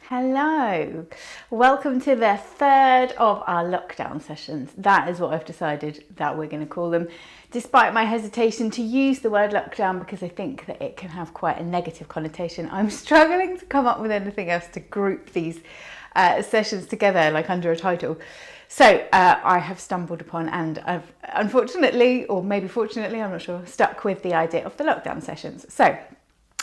Hello, welcome to the third of our lockdown sessions. That is what I've decided that we're going to call them, despite my hesitation to use the word lockdown because I think that it can have quite a negative connotation. I'm struggling to come up with anything else to group these sessions together, like under a title. So I have stumbled upon, and I've unfortunately, or maybe fortunately, I'm not sure, stuck with the idea of the lockdown sessions. So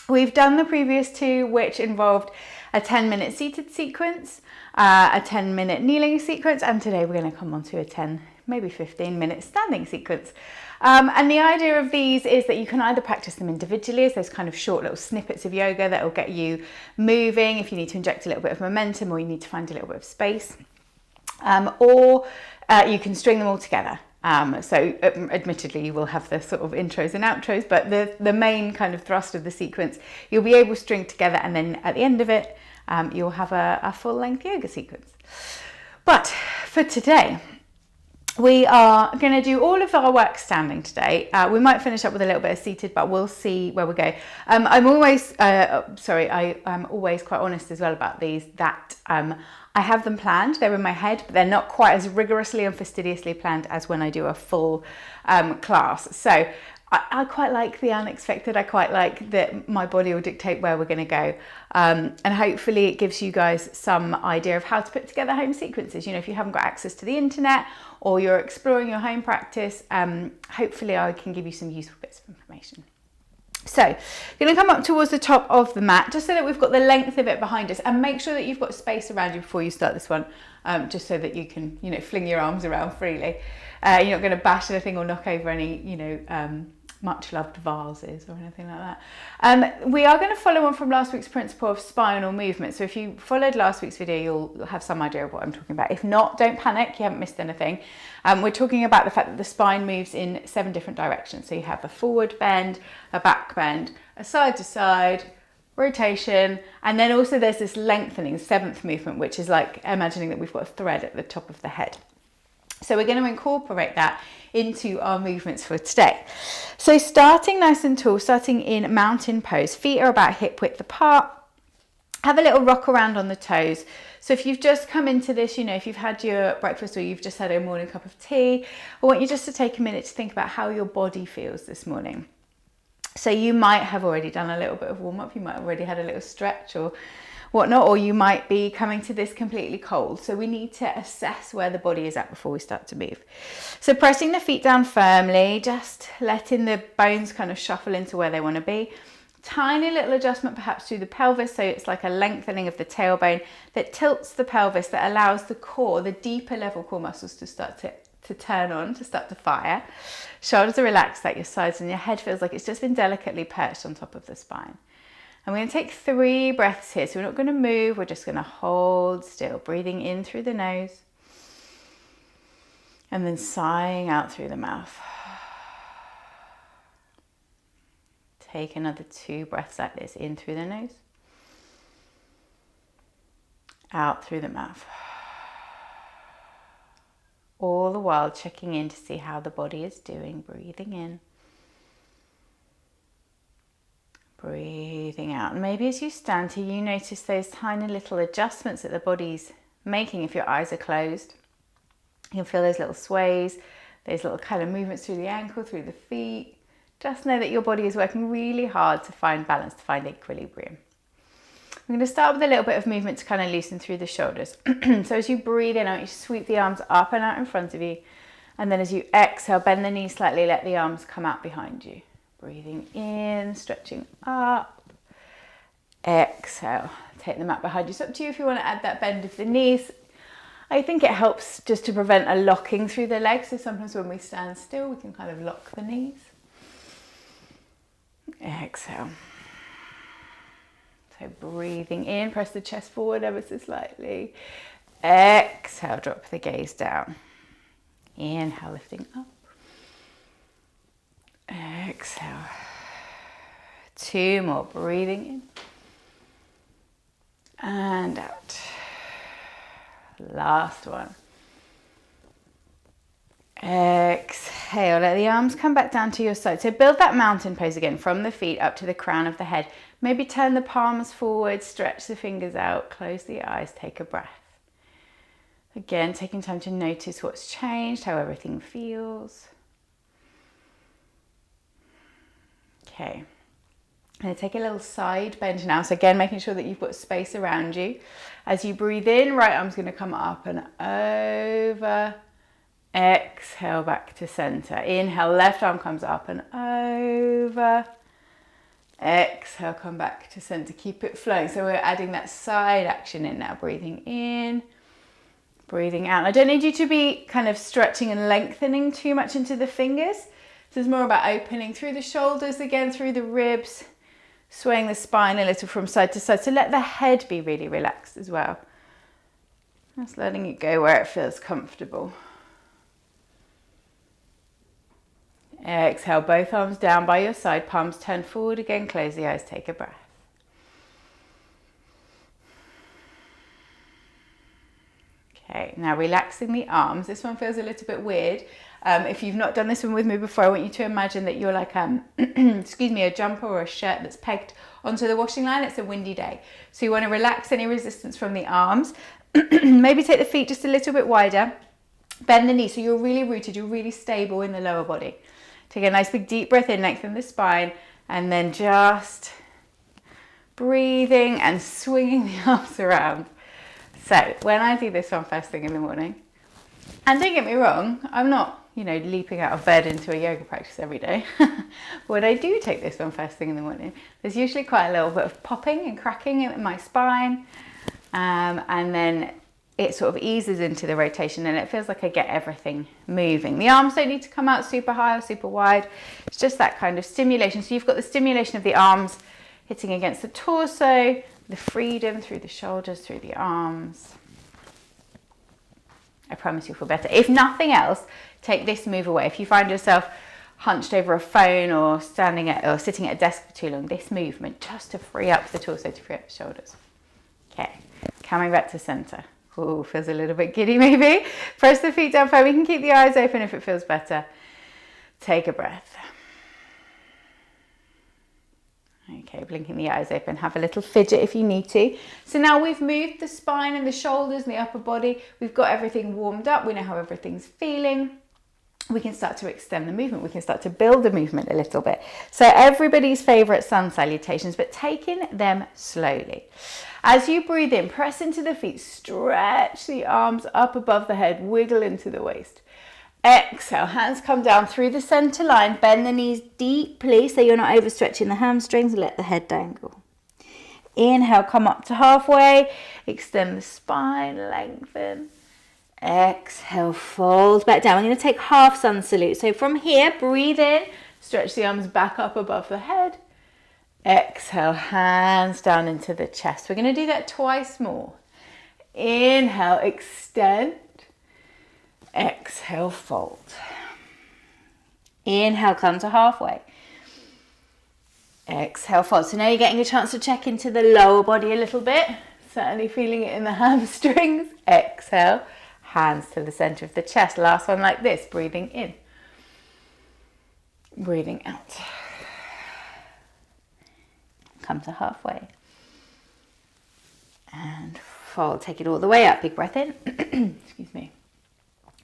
we've done the previous two, which involved a 10-minute seated sequence, a 10-minute kneeling sequence, and today we're going to come on to a 10, maybe 15-minute standing sequence. And the idea of these is that you can either practice them individually as those kind of short little snippets of yoga that will get you moving if you need to inject a little bit of momentum or you need to find a little bit of space, or you can string them all together. So admittedly you will have the sort of intros and outros, but the main kind of thrust of the sequence you'll be able to string together, and then at the end of it you'll have a full length yoga sequence. But for today we are going to do all of our work standing today. We might finish up with a little bit of seated, but we'll see where we go. I'm always quite honest as well about these, that I have them planned, they're in my head, but they're not quite as rigorously and fastidiously planned as when I do a full class. So I quite like the unexpected. I quite like that my body will dictate where we're going to go. And hopefully it gives you guys some idea of how to put together home sequences. You know, if you haven't got access to the internet or you're exploring your home practice, hopefully I can give you some useful bits of information. So you're going to come up towards the top of the mat, just so that we've got the length of it behind us, and make sure that you've got space around you before you start this one, just so that you can, you know, fling your arms around freely. You're not going to bash anything or knock over any, you know, much loved vases or anything like that. We are going to follow on from last week's principle of spinal movement. So if you followed last week's video, you'll have some idea of what I'm talking about. If not, don't panic, you haven't missed anything. We're talking about the fact that the spine moves in 7 different directions. So you have a forward bend, a back bend, a side to side, rotation, and then also there's this lengthening 7th movement, which is like imagining that we've got a thread at the top of the head. So we're going to incorporate that into our movements for today. So starting nice and tall, starting in mountain pose, feet are about hip width apart. Have a little rock around on the toes. So if you've just come into this, you know, if you've had your breakfast or you've just had a morning cup of tea, I want you just to take a minute to think about how your body feels this morning. So you might have already done a little bit of warm up, you might have already had a little stretch or whatnot, or you might be coming to this completely cold. So we need to assess where the body is at before we start to move. So pressing the feet down firmly, just letting the bones kind of shuffle into where they want to be. Tiny little adjustment perhaps through the pelvis, so it's like a lengthening of the tailbone that tilts the pelvis, that allows the core, the deeper level core muscles to start to turn on, to start to fire. Shoulders are relaxed at your sides and your head feels like it's just been delicately perched on top of the spine. And we're going to take 3 breaths here. So we're not going to move, we're just going to hold still, breathing in through the nose and then sighing out through the mouth. Take another 2 breaths like this, in through the nose, out through the mouth. All the while checking in to see how the body is doing, breathing in. Breathing out. And maybe as you stand here, you notice those tiny little adjustments that the body's making if your eyes are closed. You can feel those little sways, those little kind of movements through the ankle, through the feet. Just know that your body is working really hard to find balance, to find equilibrium. I'm going to start with a little bit of movement to kind of loosen through the shoulders. So as you breathe in, I want you to sweep the arms up and out in front of you. And then as you exhale, bend the knees slightly, let the arms come out behind you. Breathing in, stretching up, exhale, take them out behind you. It's up to you if you want to add that bend of the knees. I think it helps just to prevent a locking through the legs. So sometimes when we stand still, we can kind of lock the knees. Exhale. So breathing in, press the chest forward ever so slightly. Exhale, drop the gaze down. Inhale, lifting up. Exhale. 2 more, breathing in and out. Last one. Exhale. exhale, let the arms come back down to your side. So build that mountain pose again from the feet up to the crown of the head. Maybe turn the palms forward, stretch the fingers out, close the eyes, take a breath. Again, taking time to notice what's changed, how everything feels. Okay. I'm going to take a little side bend now. So again, making sure that you've got space around you. As you breathe in, right arm's going to come up and over. Exhale back to center. Inhale, left arm comes up and over. Exhale, come back to center. Keep it flowing. So we're adding that side action in now. Breathing in, breathing out. I don't need you to be kind of stretching and lengthening too much into the fingers. This is more about opening through the shoulders again, through the ribs, swaying the spine a little from side to side. So let the head be really relaxed as well. Just letting it go where it feels comfortable. Exhale, both arms down by your side, palms turn forward again, close the eyes, take a breath. Okay, now relaxing the arms. This one feels a little bit weird. If you've not done this one with me before, I want you to imagine that you're like, excuse me, a jumper or a shirt that's pegged onto the washing line. It's a windy day. So you want to relax any resistance from the arms. Maybe take the feet just a little bit wider. Bend the knees so you're really rooted, you're really stable in the lower body. Take a nice big deep breath in, lengthen the spine, and then just breathing and swinging the arms around. So when I do this one first thing in the morning, and don't get me wrong, I'm not, leaping out of bed into a yoga practice every day. But when I do take this one first thing in the morning, there's usually quite a little bit of popping and cracking in my spine. And then it sort of eases into the rotation and it feels like I get everything moving. The arms don't need to come out super high or super wide. It's just that kind of stimulation. So you've got the stimulation of the arms hitting against the torso, the freedom through the shoulders, through the arms. I promise you'll feel better. If nothing else, take this move away. If you find yourself hunched over a phone or sitting at a desk for too long, this movement just to free up the torso, to free up the shoulders. Okay, coming back to center. Oh, feels a little bit giddy maybe. Press the feet down firm. We can keep the eyes open if it feels better. Take a breath. Okay, blinking the eyes open. Have a little fidget if you need to. So now we've moved the spine and the shoulders and the upper body. We've got everything warmed up. We know how everything's feeling. We can start to extend the movement. We can start to build the movement a little bit. So everybody's favorite sun salutations, but taking them slowly. As you breathe in, press into the feet, stretch the arms up above the head, wiggle into the waist. Exhale, hands come down through the center line, bend the knees deeply so you're not overstretching the hamstrings, let the head dangle. Inhale, come up to halfway, extend the spine, lengthen. Exhale, fold back down. We're going to take half sun salute. So from here, breathe in, stretch the arms back up above the head. Exhale, hands down into the chest. We're going to do that twice more. Inhale, extend. Exhale, fold. Inhale, come to halfway. Exhale, fold. So now you're getting a chance to check into the lower body a little bit. Certainly feeling it in the hamstrings. Exhale, hands to the center of the chest. Last one like this, breathing in. Breathing out. Come to halfway. And fold. Take it all the way up. Big breath in. Excuse me.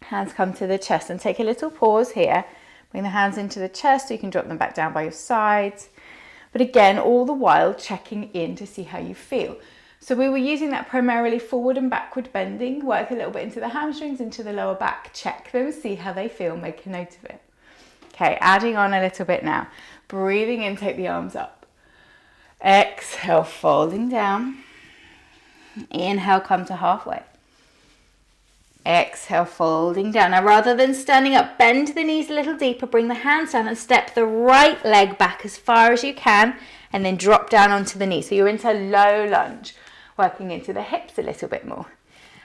Hands come to the chest and take a little pause here. Bring the hands into the chest so you can drop them back down by your sides. But again, all the while checking in to see how you feel. So we were using that primarily forward and backward bending. Work a little bit into the hamstrings, into the lower back. Check them, see how they feel. Make a note of it. Okay, adding on a little bit now. Breathing in, take the arms up. Exhale, folding down. Inhale, come to halfway. Exhale, folding down. Now rather than standing up, bend the knees a little deeper, bring the hands down and step the right leg back as far as you can and then drop down onto the knee. So you're into low lunge, working into the hips a little bit more.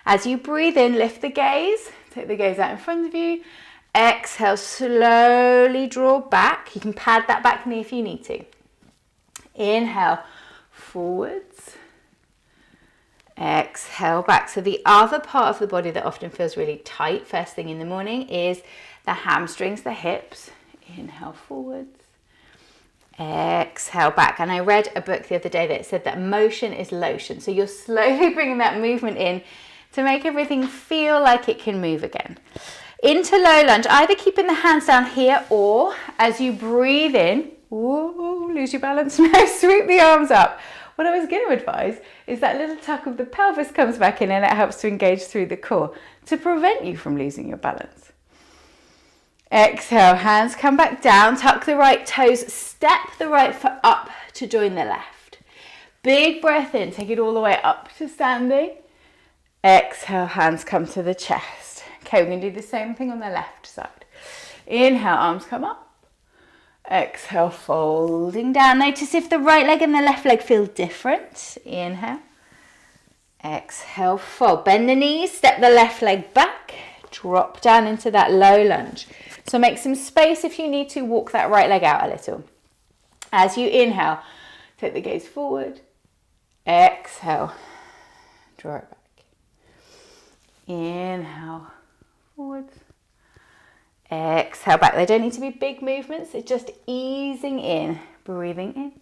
As you breathe in, lift the gaze, take the gaze out in front of you. Exhale, slowly draw back. You can pad that back knee if you need to. Inhale, forwards. Exhale back. So the other part of the body that often feels really tight first thing in the morning is the hamstrings, the hips. Inhale forwards. Exhale back. And I read a book the other day that said that motion is lotion. So you're slowly bringing that movement in to make everything feel like it can move again. Into low lunge, either keeping the hands down here or as you breathe in, whoa, lose your balance now, sweep the arms up. What I was going to advise is that little tuck of the pelvis comes back in and it helps to engage through the core to prevent you from losing your balance. Exhale, hands come back down, tuck the right toes, step the right foot up to join the left. Big breath in, take it all the way up to standing. Exhale, hands come to the chest. Okay, we're going to do the same thing on the left side. Inhale, arms come up. Exhale, folding down. Notice if the right leg and the left leg feel different. Inhale. Exhale, fold. Bend the knees, step the left leg back. Drop down into that low lunge. So make some space if you need to. Walk that right leg out a little. As you inhale, take the gaze forward. Exhale, draw it back. Inhale, forwards. Exhale back. They don't need to be big movements. It's just easing in, breathing in,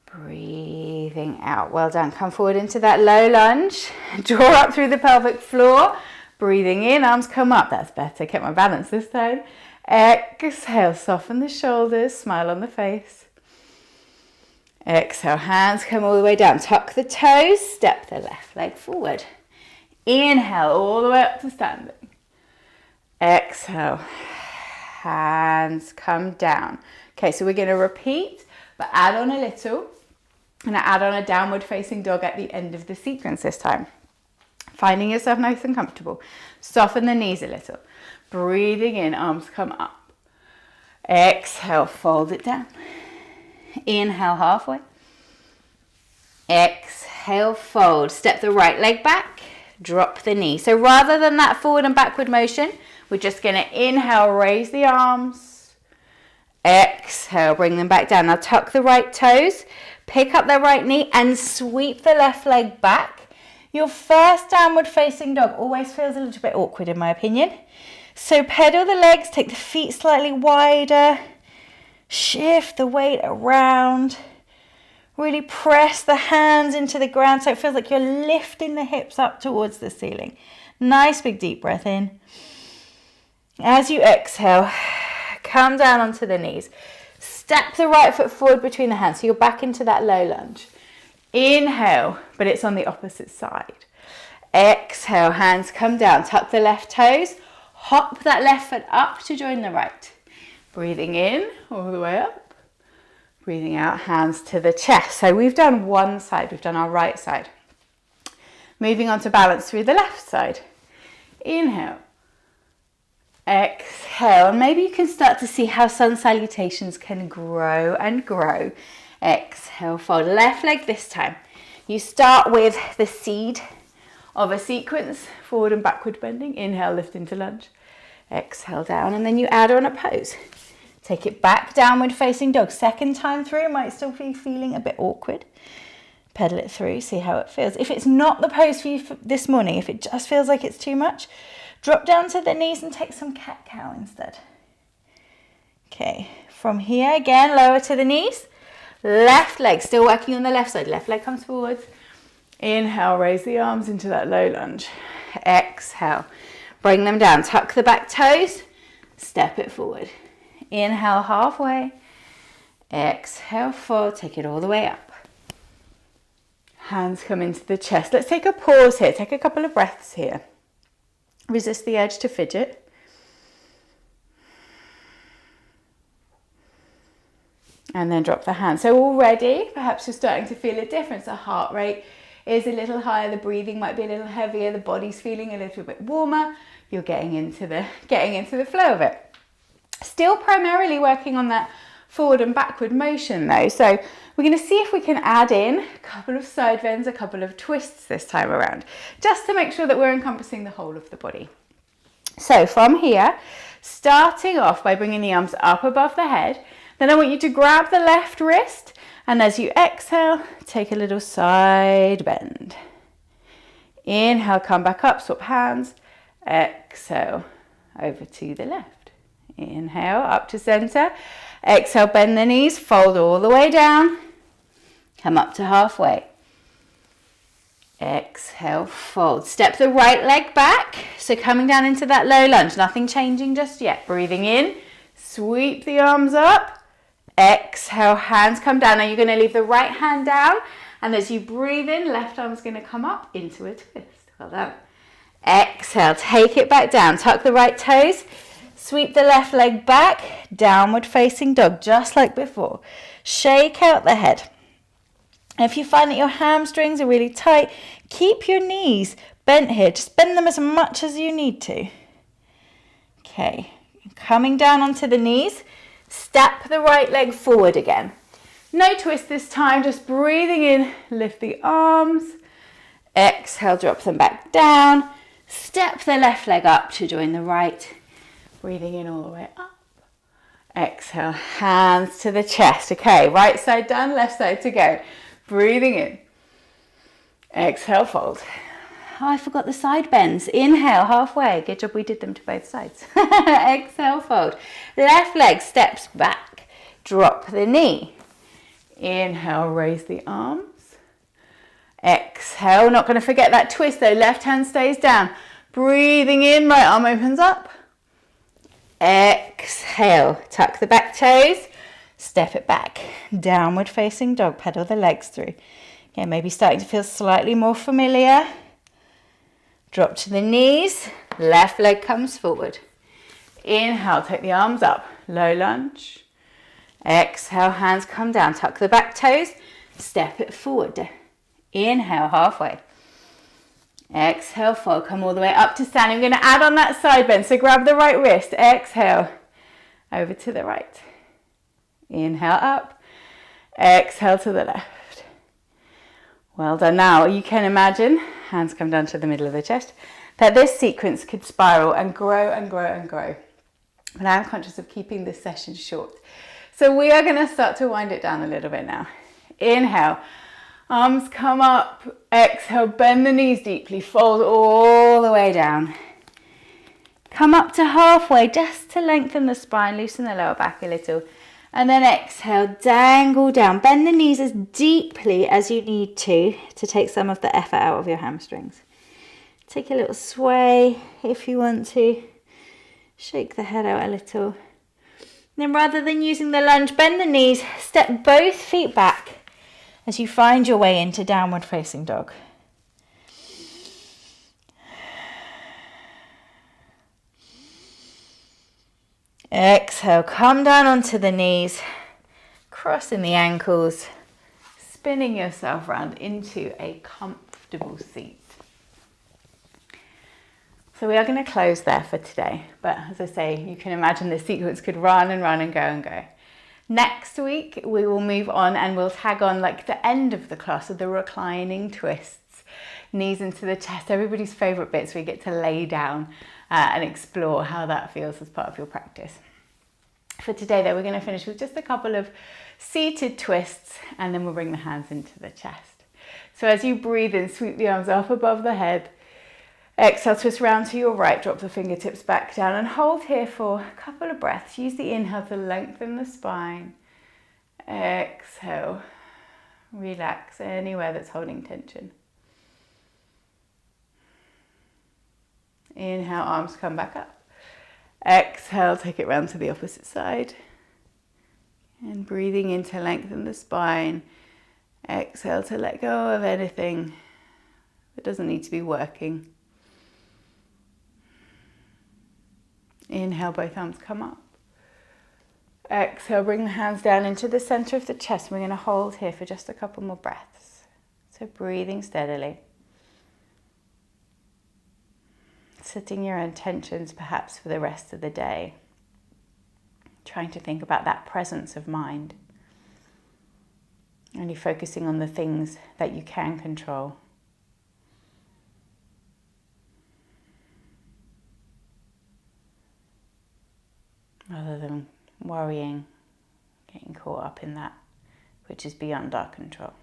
breathing out. Well done. Come forward into that low lunge. Draw up through the pelvic floor. Breathing in, arms come up. That's better. Kept my balance this time. Exhale, soften the shoulders, smile on the face. Exhale, hands come all the way down. Tuck the toes, step the left leg forward. Inhale, all the way up to standing. Exhale, hands come down. Okay, so we're going to repeat, but add on a little. And add on a downward facing dog at the end of the sequence this time. Finding yourself nice and comfortable. Soften the knees a little. Breathing in, arms come up. Exhale, fold it down. Inhale, halfway. Exhale, fold. Step the right leg back. Drop the knee. So rather than that forward and backward motion, we're just going to inhale, raise the arms. Exhale, bring them back down. Now tuck the right toes, pick up the right knee and sweep the left leg back. Your first downward facing dog always feels a little bit awkward in my opinion. So pedal the legs, take the feet slightly wider, shift the weight around. Really press the hands into the ground so it feels like you're lifting the hips up towards the ceiling. Nice big deep breath in. As you exhale, come down onto the knees. Step the right foot forward between the hands so you're back into that low lunge. Inhale, but it's on the opposite side. Exhale, hands come down. Tuck the left toes. Hop that left foot up to join the right. Breathing in all the way up. Breathing out, hands to the chest. So we've done one side, we've done our right side. Moving on to balance through the left side. Inhale. Exhale. And maybe you can start to see how sun salutations can grow and grow. Exhale, fold. Left leg this time. You start with the seed of a sequence, forward and backward bending. Inhale, lift into lunge. Exhale down, and then you add on a pose. Take it back, downward facing dog. Second time through, might still be feeling a bit awkward. Pedal it through, see how it feels. If it's not the pose for you this morning, if it just feels like it's too much, drop down to the knees and take some cat-cow instead. Okay, from here again, lower to the knees. Left leg, still working on the left side. Left leg comes forwards. Inhale, raise the arms into that low lunge. Exhale, bring them down. Tuck the back toes, step it forward. Inhale, halfway. Exhale, fold. Take it all the way up. Hands come into the chest. Let's take a pause here. Take a couple of breaths here. Resist the urge to fidget. And then drop the hands. So already, perhaps you're starting to feel a difference. The heart rate is a little higher. The breathing might be a little heavier. The body's feeling a little bit warmer. You're getting into the flow of it. Still primarily working on that forward and backward motion though. So we're going to see if we can add in a couple of side bends, a couple of twists this time around, just to make sure that we're encompassing the whole of the body. So from here, starting off by bringing the arms up above the head, Then I want you to grab the left wrist, and as you exhale, take a little side bend. Inhale, come back up, swap hands. Exhale, over to the left. Inhale, up to center. Exhale, bend the knees, fold all the way down. Come up to halfway. Exhale, fold. Step the right leg back. So coming down into that low lunge, nothing changing just yet. Breathing in, sweep the arms up. Exhale, hands come down. Now you're going to leave the right hand down. And as you breathe in, left arm's going to come up into a twist. Well done. Exhale, take it back down. Tuck the right toes. Sweep the left leg back. Downward facing dog, just like before. Shake out the head. If you find that your hamstrings are really tight, keep your knees bent here. Just bend them as much as you need to. Okay, coming down onto the knees. Step the right leg forward again. No twist this time, just breathing in, lift the arms. Exhale, drop them back down. Step the left leg up to join the right. Breathing in all the way up. Exhale, hands to the chest. Okay, right side done, left side to go. Breathing in. Exhale, fold. Oh, I forgot the side bends. Inhale, halfway. Good job we did them to both sides. Exhale, fold. Left leg steps back. Drop the knee. Inhale, raise the arms. Exhale, not going to forget that twist though. Left hand stays down. Breathing in, right arm opens up. Exhale, tuck the back toes. Step it back. Downward facing dog. Pedal the legs through. Again, maybe starting to feel slightly more familiar. Drop to the knees. Left leg comes forward. Inhale, take the arms up. Low lunge. Exhale, hands come down. Tuck the back toes. Step it forward. Inhale, halfway. Exhale, fold. Come all the way up to standing. We're going to add on that side bend. So grab the right wrist. Exhale. Over to the right. Inhale up. Exhale to the left. Well done. Now you can imagine, hands come down to the middle of the chest, that this sequence could spiral and grow and grow and grow. But I'm conscious of keeping this session short. So we are going to start to wind it down a little bit now. Inhale. Arms come up. Exhale, bend the knees deeply. Fold all the way down. Come up to halfway just to lengthen the spine. Loosen the lower back a little. And then exhale, dangle down. Bend the knees as deeply as you need to take some of the effort out of your hamstrings. Take a little sway if you want to. Shake the head out a little. Then rather than using the lunge, bend the knees, step both feet back as you find your way into downward facing dog. Exhale, come down onto the knees, crossing the ankles, spinning yourself around into a comfortable seat. So we are going to close there for today, but as I say, you can imagine this sequence could run and run and go and go. Next week, we will move on and we'll tag on like the end of the class of the reclining twists, knees into the chest, everybody's favorite bits where you get to lay down and explore how that feels as part of your practice. For today though, we're going to finish with just a couple of seated twists and then we'll bring the hands into the chest. So as you breathe in, sweep the arms up above the head. Exhale, twist round to your right, drop the fingertips back down and hold here for a couple of breaths. Use the inhale to lengthen the spine. Exhale, relax anywhere that's holding tension. Inhale, arms come back up. Exhale, take it round to the opposite side. And breathing in to lengthen the spine. Exhale to let go of anything that doesn't need to be working. Inhale, both arms come up. Exhale, bring the hands down into the center of the chest. We're going to hold here for just a couple more breaths. So breathing steadily. Setting your intentions perhaps for the rest of the day. Trying to think about that presence of mind. Only focusing on the things that you can control. Rather than worrying, getting caught up in that which is beyond our control.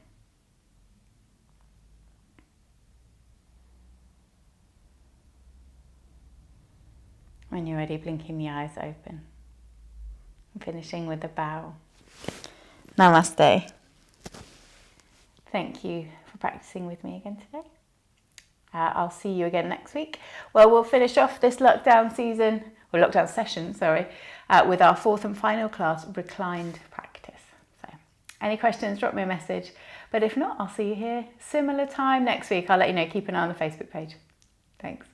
When you're ready, blinking the eyes open and finishing with a bow. Namaste. Thank you for practicing with me again today. I'll see you again next week. Well, we'll finish off this lockdown session, with our fourth and final class, reclined practice. So, any questions, drop me a message. But if not, I'll see you here similar time next week. I'll let you know. Keep an eye on the Facebook page. Thanks.